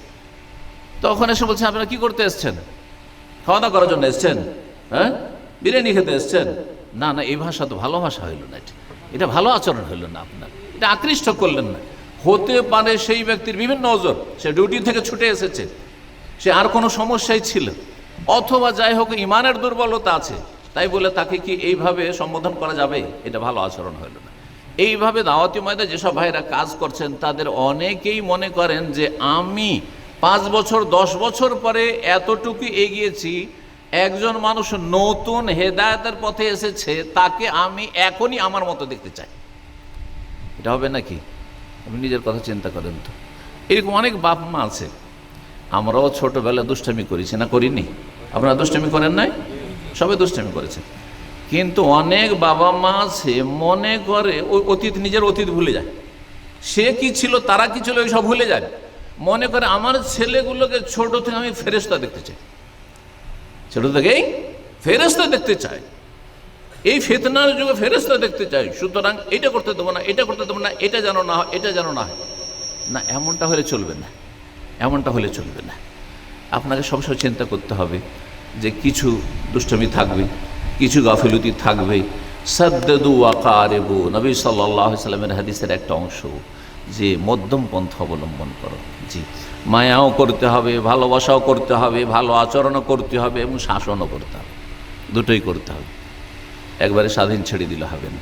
তখন এসে বলছে আপনারা কি করতে এসছেন? খাওয়া দাওয়া করার জন্য এসছেন? হ্যাঁ, বিরিয়ানি খেতে এসছেন? না না, এই ভাষা তো ভালো ভাষা হইল না, এটা ভালো আচরণ হইল না, আপনার এটা আকৃষ্ট করলেন না। হতে পারে সেই ব্যক্তির বিভিন্ন ওজর, সে ডিউটি থেকে ছুটে এসেছে, সে আর কোনো সমস্যাই ছিল, অথবা যাই হোক ইমানের দুর্বলতা আছে, তাই বলে তাকে কি এইভাবে সম্বোধন করা যাবে? এটা ভালো আচরণ হইল না। এইভাবে দাওয়াতি ময়দানে যেসব ভাইরা কাজ করছেন তাদের অনেকেই মনে করেন যে আমি 5 বছর 10 বছর পরে এতটুকু এগিয়েছি, একজন মানুষ নতুন হেদায়েতের পথে এসেছে, তাকে আমি এখনই আমার মতো দেখতে চাই। এটা হবে নাকি? আপনি নিজের কথা চিন্তা করেন তো। এরকম অনেক বাপ মা আছে। আমরাও ছোটবেলায় দুষ্টামি করেছি না, করিনি? আপনারা দুষ্টামি করেন নাই? সবাই দুষ্টামি করেছে। কিন্তু অনেক বাবা মা আছে মনে করে ওই অতীত, নিজের অতীত ভুলে যায়। সে কি ছিল, তারা কি ছিল, ওই সব ভুলে যায়। মনে করে আমার ছেলেগুলোকে ছোট থেকে আমি ফেরেশতা দেখতে চাই, ছোট থেকেই ফেরেশতা দেখতে চাই, এই ফিতনার যুগে ফেরেশতা দেখতে চাই, সুতরাং এটা করতে দেবো না, এটা করতে দেবো না, এটা যেন না হয়, এটা যেন না হয়। না, এমনটা হলে চলবে না, এমনটা হলে চলবে না। আপনাকে সবসময় চিন্তা করতে হবে যে কিছু দুষ্টমি থাকবে, কিছু গাফিলতি থাকবে। সাদ্দাদু ওয়া কারিবু, নবী সাল্লাল্লাহু আলাইহি সাল্লামের হাদিসের একটা অংশ যে মধ্যম পন্থা অবলম্বন করো। জি, মায়াও করতে হবে, ভালোবাসাও করতে হবে, ভালো আচরণও করতে হবে এবং শাসনও করতে হবে, দুটোই করতে হবে। একবারে স্বাধীন ছেড়ে দিলে হবে না।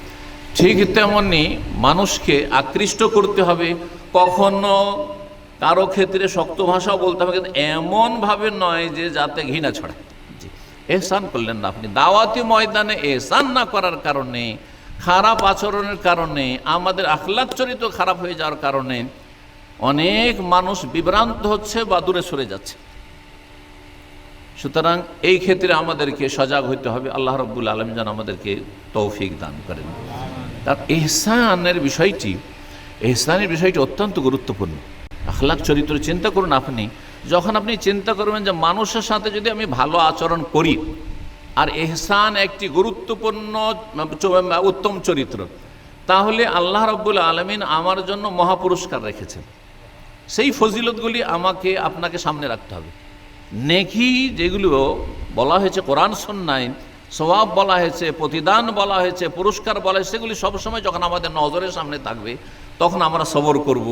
ঠিক তেমনি মানুষকে আকৃষ্ট করতে হবে, কখনো কারো ক্ষেত্রে শক্ত ভাষাও বলতে হবে, কিন্তু এমনভাবে নয় যে যাতে ঘৃণা ছড়ায়। জি, এহসান করলেন না আপনি। দাওয়াতি ময়দানে এহসান না করার কারণে, খারাপ আচরণের কারণে, আমাদের আখলাক চরিত্র খারাপ হয়ে যাওয়ার কারণে অনেক মানুষ বিভ্রান্ত হচ্ছে বা দূরে সরে যাচ্ছে। সুতরাং এই ক্ষেত্রে আমাদেরকে সজাগ হইতে হবে। আল্লাহ রাব্বুল আলামিন যেন আমাদেরকে তৌফিক দান করেন। তার এহসানের বিষয়টি অত্যন্ত গুরুত্বপূর্ণ। আখলাক চরিত্র চিন্তা করুন। আপনি যখন আপনি চিন্তা করবেন যে মানুষের সাথে যদি আমি ভালো আচরণ করি, আর এহসান একটি গুরুত্বপূর্ণ উত্তম চরিত্র, তাহলে আল্লাহ রাব্বুল আলামিন আমার জন্য মহাপুরস্কার রেখেছেন। সেই ফজিলতগুলি আমাকে আপনাকে সামনে রাখতে হবে। নেকি যেগুলো বলা হয়েছে কোরআন সুন্নায়, সওয়াব বলা হয়েছে, প্রতিদান বলা হয়েছে, পুরস্কার বলা হয়েছে, সেগুলি সবসময় যখন আমাদের নজরের সামনে থাকবে তখন আমরা সবর করব,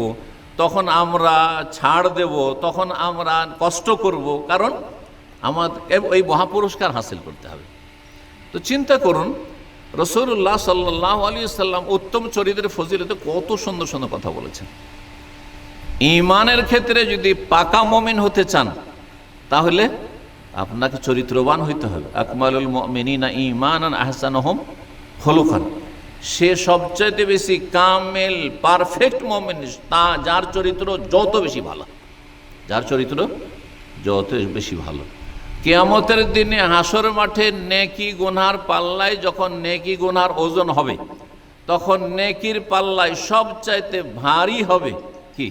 তখন আমরা ছাড় দেব, তখন আমরা কষ্ট করব, কারণ আমাদের এই মহাপুরস্কার হাসিল করতে হবে। তো চিন্তা করুন, রাসূলুল্লাহ সাল্লাল্লাহু আলাইহি ওয়াসাল্লাম উত্তম চরিত্রের ফজিলতে কত সুন্দর সুন্দর কথা বলেছেন। ঈমানের ক্ষেত্রে যদি পাকা মুমিন হতে চান তাহলে আপনাকে চরিত্রবান হইতে হবে। আকমালুল মুমিনিনা ঈমানান আহসানুহুম খুলুকান। সে সবচাইতে বেশি কামেল পারফেক্ট মুমিন তা যার চরিত্র যত বেশি ভালো, যার চরিত্র যত বেশি ভালো। কিয়ামতের দিনে হাসর মাঠে নেকি গুনার পাল্লায় যখন নেকি গুনার ওজন হবে, তখন নেকির পাল্লায় সবচাইতে ভারী হবে কি?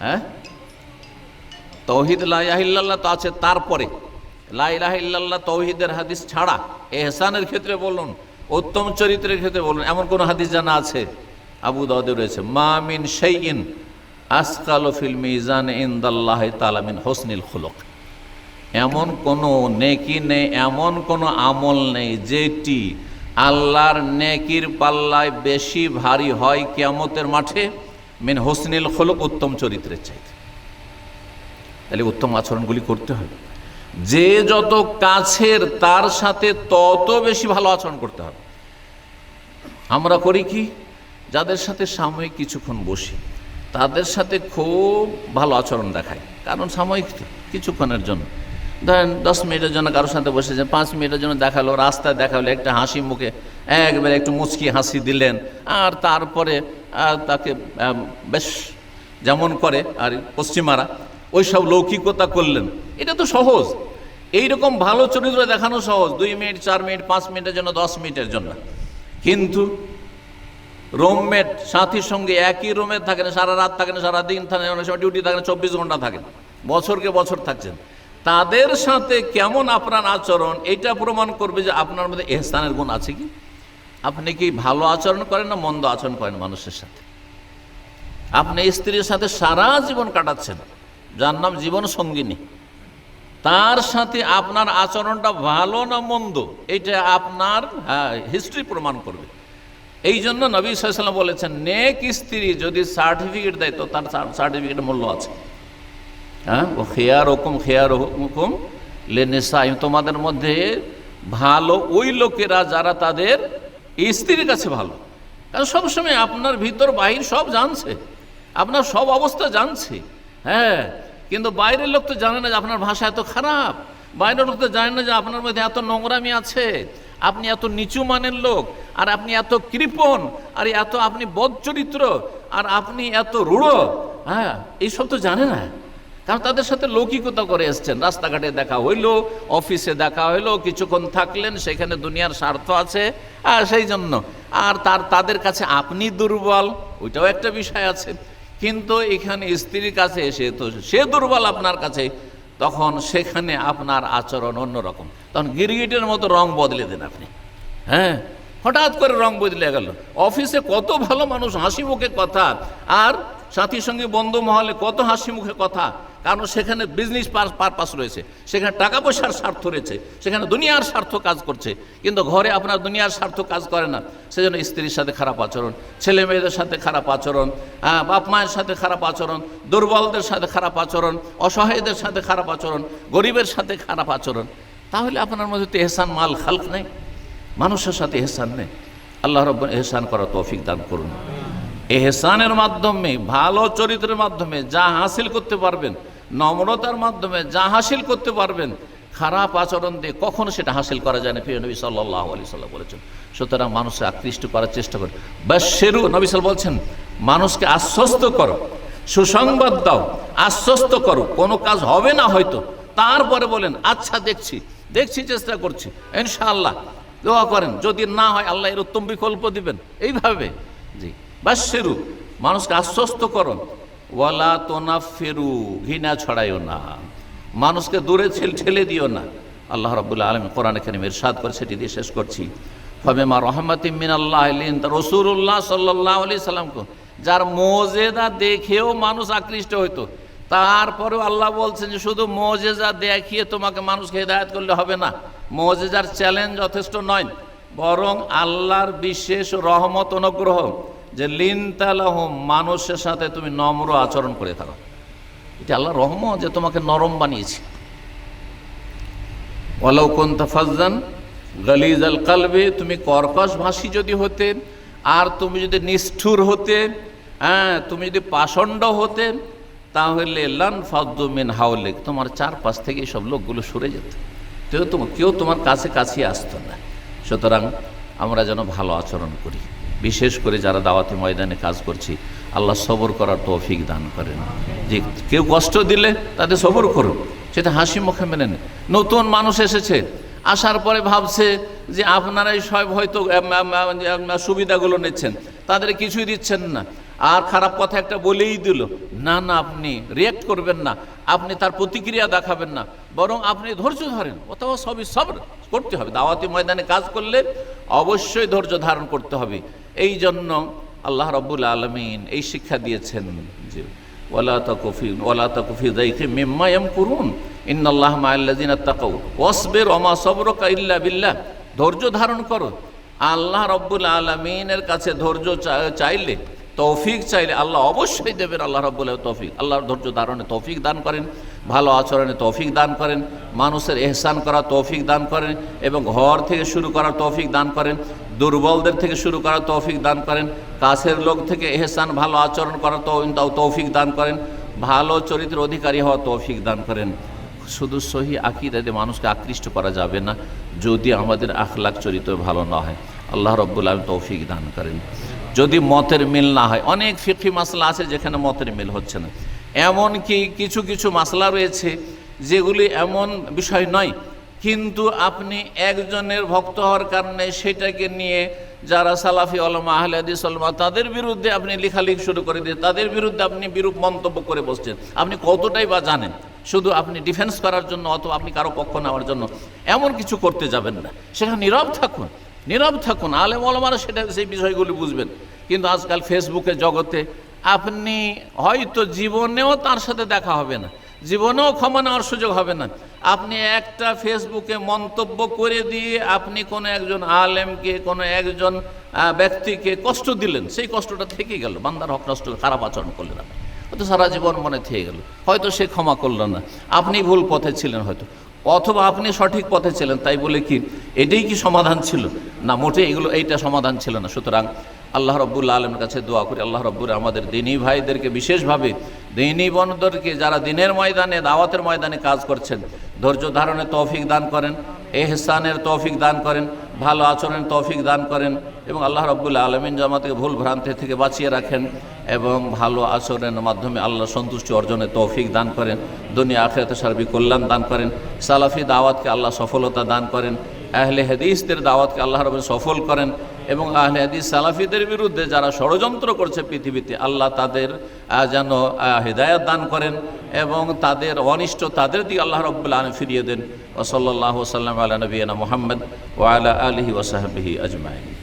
হ্যাঁ, তৌহিদ লা ইলাহা ইল্লাল্লাহ তো আছে, তারপরে লা ইলাহা ইল্লাল্লাহ তৌহিদের হাদিস ছাড়া এহসানের ক্ষেত্রে বলুন, উত্তম চরিত্রের ক্ষেত্রে বলুন, এমন কোন হাদিস জানা আছে? আবু দাউদে রয়েছে, মা মিন শাইইন আসকালু ফিল মিজান ইনদাল্লাহি তাআলা মিন হুসনিল খুলুক। এমন কোনো নেকি নেই, এমন কোনো আমল নেই যেটি আল্লাহর নেকির পাল্লায় বেশি ভারী হয় কিয়ামতের মাঠে মিন হুসনিল খুলুক, উত্তম চরিত্রের চাইতে। তাহলে উত্তম আচরণগুলি করতে হবে। যে যত কাছের তার সাথে তত বেশি ভালো আচরণ করতে হবে। আমরা করি কি, যাদের সাথে সাময়িক কিছুক্ষণ বসি তাদের সাথে খুব ভালো আচরণ দেখায়, কারণ সাময়িক কিছুক্ষণের জন্য। ধরেন 10 মিনিটের জন্য কারোর সাথে বসেছেন, 5 মিনিটের জন্য দেখালো, রাস্তায় দেখালো, একটা হাসি মুখে একবারে একটু মুচকি হাসি দিলেন, আর তারপরে তাকে বেশ যেমন করে আর পশ্চিমারা ওই সব লৌকিকতা করলেন। এটা তো সহজ, এইরকম ভালো চরিত্র দেখানো সহজ, 2 মিনিট 4 মিনিট 5 মিনিটের জন্য, 10 মিনিটের জন্য। কিন্তু রুমমেট সাথীর সঙ্গে একই রুমে থাকেন, সারা রাত থাকেন, সারা দিন থাকেন, অনেক সময় ডিউটি থাকেন, 24 ঘন্টা থাকেন, বছরকে বছর থাকছেন, তাদের সাথে কেমন আপনার আচরণ এটা প্রমাণ করবে যে আপনার মধ্যে ইহসানের গুণ আছে কি। আপনি কি ভালো আচরণ করেন না মন্দ আচরণ করেন মানুষের সাথে? আপনি স্ত্রীর সাথে সারা জীবন কাটাচ্ছেন, যার নাম জীবন সঙ্গিনী, তার সাথে আপনার আচরণটা ভালো না মন্দ এটা আপনার হিস্ট্রি প্রমাণ করবে। এই জন্য নবী সাল্লাল্লাহু আলাইহি ওয়াসাল্লাম বলেছেন, নেক স্ত্রী যদি সার্টিফিকেট দেয় তো তার সার্টিফিকেটের মূল্য আছে। হ্যাঁ, ও খেয়ারুকুম লিনিসাইহিম, তোমাদের মধ্যে ভালো ওই লোকেরা যারা তাদের স্ত্রীর কাছে ভালো। কারণ সবসময় আপনার ভিতর বাহির সব জানছে, আপনার সব অবস্থা জানছে। হ্যাঁ, কিন্তু বাইরের লোক তো জানে না যে আপনার ভাষা এত খারাপ, বাইরের লোক তো জানে না যে আপনার মধ্যে এত নোংরামি আছে, আপনি এত নিচু মানের লোক, আর আপনি এত কৃপণ, আর এত আপনি বদচরিত্র, আর আপনি এত রূঢ়। হ্যাঁ, এইসব তো জানে না, কারণ তাদের সাথে লৌকিকতা করে এসছেন। রাস্তাঘাটে দেখা হইলো, অফিসে দেখা হইলো, কিছুক্ষণ থাকলেন, সেখানে দুনিয়ার স্বার্থ আছে, আর সেই জন্য আর তাদের কাছে আপনি দুর্বল, ওইটাও একটা বিষয় আছে। কিন্তু এখানে স্ত্রীর কাছে এসে তো সে দুর্বল আপনার কাছে, তখন সেখানে আপনার আচরণ অন্যরকম, তখন গিরগিটের মতো রং বদলে দেন আপনি। হ্যাঁ, হঠাৎ করে রং বদলে গেল। অফিসে কত ভালো মানুষ, হাসি মুখে কথা, আর সাথী সঙ্গে বন্ধু মহলে কত হাসি মুখে কথা, কারণ সেখানে বিজনেস পারপাস রয়েছে, সেখানে টাকা পয়সার স্বার্থ রয়েছে, সেখানে দুনিয়ার স্বার্থ কাজ করছে। কিন্তু ঘরে আপনার দুনিয়ার স্বার্থ কাজ করে না, সেজন্য স্ত্রীর সাথে খারাপ আচরণ, ছেলে মেয়েদের সাথে খারাপ আচরণ, বাপ মায়ের সাথে খারাপ আচরণ, দুর্বলদের সাথে খারাপ আচরণ, অসহায়দের সাথে খারাপ আচরণ, গরিবের সাথে খারাপ আচরণ। তাহলে আপনার মধ্যে তো এহসান মাল খালক নেই, মানুষের সাথে এহসান নেই। আল্লাহ রাব্বুল এহসান করার তৌফিক দান করুন। এহসানের মাধ্যমে, ভালো চরিত্রের মাধ্যমে যা হাসিল করতে পারবেন, নম্রতার মাধ্যমে যা হাসিল করতে পারবেন, খারাপ আচরণ দিয়ে কখনো সেটা হাসিল করা যায় না। প্রিয় নবী সাল্লাল্লাহু আলাইহি সাল্লাম বলেছেন। সুতরাং মানুষকে আকৃষ্ট করার চেষ্টা করুন। বাশশিরু, নবী সাল্লাল্লাহু বলছেন, মানুষকে আশ্বস্ত করো, সুসংবাদ দাও, আশ্বস্ত করো। কোনো কাজ হবে না হয়তো, তারপরে বলেন আচ্ছা দেখছি চেষ্টা করছি, ইনশাআল্লাহ দোয়া করেন, যদি না হয় আল্লাহ এর উত্তম বিকল্প দিবেন। এইভাবে জি, বাশশিরু, মানুষকে আশ্বস্ত করো। ওয়ালা তুনাফিরু, ঘৃণা ছড়াইও না, মানুষকে দূরে ঠেলে দিও না। আল্লাহ রাব্বুল আলামিন কোরআনে কারীমে ইরশাদ করে, সেটি দিয়ে শেষ করছি, ফাবিমা রাহমাতিম মিনাল্লাহ লিনতা রাসূলুল্লাহ সাল্লাল্লাহু আলাইহি সাল্লাম, যার মুজিজা দেখেও মানুষ আকৃষ্ট হইতো, তারপরেও আল্লাহ বলছেন যে শুধু মুজিজা দেখিয়ে তোমাকে মানুষকে হেদায়েত করলে হবে না, মুজিজার চ্যালেঞ্জ যথেষ্ট নয়, বরং আল্লাহর বিশেষ রহমত অনুগ্রহ যে লিনতালাহুম, মানুষের সাথে তুমি নম্র আচরণ করে থাকো। এটা আল্লাহর রহমত যে তোমাকে নরম বানিয়েছে। ওয়ালাউ কুনতা ফাজ্জান গালিজাল কলবি, তুমি কর্কশ ভাষী যদি হতে, আর তুমি যদি নিষ্ঠুর হতে, হ্যাঁ, তুমি যদি পাষণ্ড হতে, তাহলে লান ফাদ্দু মিন হাওলিক, তোমার চারপাশ থেকে সব লোকগুলো সরে যেত, কেউ তোমার কাছে আসতো না। সুতরাং আমরা যেন ভালো আচরণ করি, বিশেষ করে যারা দাওয়াতি ময়দানে কাজ করছি, আল্লাহ সবর করার তৌফিক দান করেন। যে কেউ কষ্ট দিলে তাদের সবর করুন, সেটা হাসি মুখে মেনে নেন। নতুন মানুষ এসেছে, আসার পরে ভাবছে যে আপনারাই সব হয়তো সুবিধাগুলো নিচ্ছেন, তাদের কিছুই দিচ্ছেন না, আর খারাপ কথা একটা বলেই দিল, না, আপনি রিয়াক্ট করবেন না, আপনি তার প্রতিক্রিয়া দেখাবেন না, বরং আপনি ধৈর্য ধরেন। অথবা সবই সবর করতে হবে, দাওয়াতি ময়দানে কাজ করলে অবশ্যই ধৈর্য ধারণ করতে হবে। এই জন্য আল্লাহ রাব্বুল আলামিন এই শিক্ষা দিয়েছেন যে ওয়ালা তাকু ফি যাইকিম মিম্মা ইয়ামকুরুন ইন্নাল্লাহা মা'আল্লাযিনা তাকাউ ওয়াসবির ওয়া মা সাবরুকা ইল্লা বিল্লাহ, ধৈর্য ধারণ করো। আল্লাহ রাব্বুল আলামিনের কাছে ধৈর্য চাইলে, তৌফিক চাইলে আল্লাহ অবশ্যই দেবেন। আল্লাহ রাব্বুল তৌফিক, আল্লাহর ধৈর্য ধারণে তৌফিক দান করেন, ভালো আচরণে তৌফিক দান করেন, মানুষের এহসান করার তৌফিক দান করেন, এবং ঘর থেকে শুরু করার তৌফিক দান করেন, দুর্বলদের থেকে শুরু করার তৌফিক দান করেন, কাছের লোক থেকে এহসান ভালো আচরণ করার তৌফিক দান করেন, ভালো চরিত্রের অধিকারী হওয়ার তৌফিক দান করেন। শুধু সহি আকীদাতে মানুষকে আকৃষ্ট করা যাবে না যদি আমাদের আখলাক চরিত্র ভালো না হয়। আল্লাহ রাব্বুল আলামিন তৌফিক দান করেন। যদি মতের মিল না হয়, অনেক ফিকহি মাসলা আছে যেখানে মতের মিল হচ্ছে না, এমনকি কিছু মাসলা রয়েছে যেগুলি এমন বিষয় নয়, কিন্তু আপনি একজনের ভক্ত হওয়ার কারণে সেটাকে নিয়ে যারা সালাফি উলামা আহলে হাদিস উলামা তাদের বিরুদ্ধে আপনি লেখালেখি শুরু করে দিয়ে তাদের বিরুদ্ধে আপনি বিরূপ মন্তব্য করে বসছেন। আপনি কতটাই বা জানেন? শুধু আপনি ডিফেন্স করার জন্য অথবা আপনি কারো পক্ষ নেওয়ার জন্য এমন কিছু করতে যাবেন না, সেখানে নীরব থাকুন। আলেম ওলামারা সেই বিষয়গুলি বুঝবেন। কিন্তু আজকাল ফেসবুকের জগতে আপনি হয়তো জীবনেও তার সাথে দেখা হবে না, জীবনেও ক্ষমা নেওয়ার সুযোগ হবে না, আপনি একটা ফেসবুকে মন্তব্য করে দিয়ে আপনি কোনো একজন আলেমকে, কোনো একজন ব্যক্তিকে কষ্ট দিলেন, সেই কষ্টটা থেকে গেল, বান্দার হক নষ্ট, খারাপ আচরণ করলেন, আপনি হয়তো সারা জীবন মনে থেকে গেল, হয়তো সে ক্ষমা করল না, আপনি ভুল পথে ছিলেন হয়তো, অথবা আপনি সঠিক পথে ছিলেন, তাই বলে কি এটাই কি সমাধান ছিল? না, মোটে এইটা সমাধান ছিল না। সুতরাং আল্লাহ রব্বুল আলমের কাছে দোয়া করি, আল্লাহ রব্বুল আমাদের দিনী ভাইদেরকে, বিশেষভাবে দিনী বোনদেরকে যারা দিনের ময়দানে, দাওয়াতের ময়দানে কাজ করছেন, ধৈর্য ধারণের তৌফিক দান করেন, এহসানের তৌফিক দান করেন, ভালো আচরণের তৌফিক দান করেন, এবং আল্লাহ রব্বুল আলমিন জামাতকে ভুল ভ্রান্তি থেকে বাঁচিয়ে রাখেন, এবং ভালো আচরণের মাধ্যমে আল্লাহ সন্তুষ্টি অর্জনের তৌফিক দান করেন, দুনিয়া আখিরাতে সার্বিক কল্যাণ দান করেন, সালাফি দাওয়াতকে আল্লাহ সফলতা দান করেন, আহলে হাদিসদের দাওয়াতকে আল্লাহ রব্বুল সফল করেন, এবং আহলে হাদিস সালাফিদের বিরুদ্ধে যারা ষড়যন্ত্র করছে পৃথিবীতে, আল্লাহ তাদের যেন হিদায়াত দান করেন, এবং তাদের অনিষ্ট তাদের দিকে আল্লাহ রাব্বুল আলামিন ফিরিয়ে দেন। ওয়া সাল্লাল্লাহু ওয়া সাল্লাম আলা নবিয়িনা মুহাম্মদ ওয়া আলা আলিহি ওয়া সাহবিহি আজমাইন।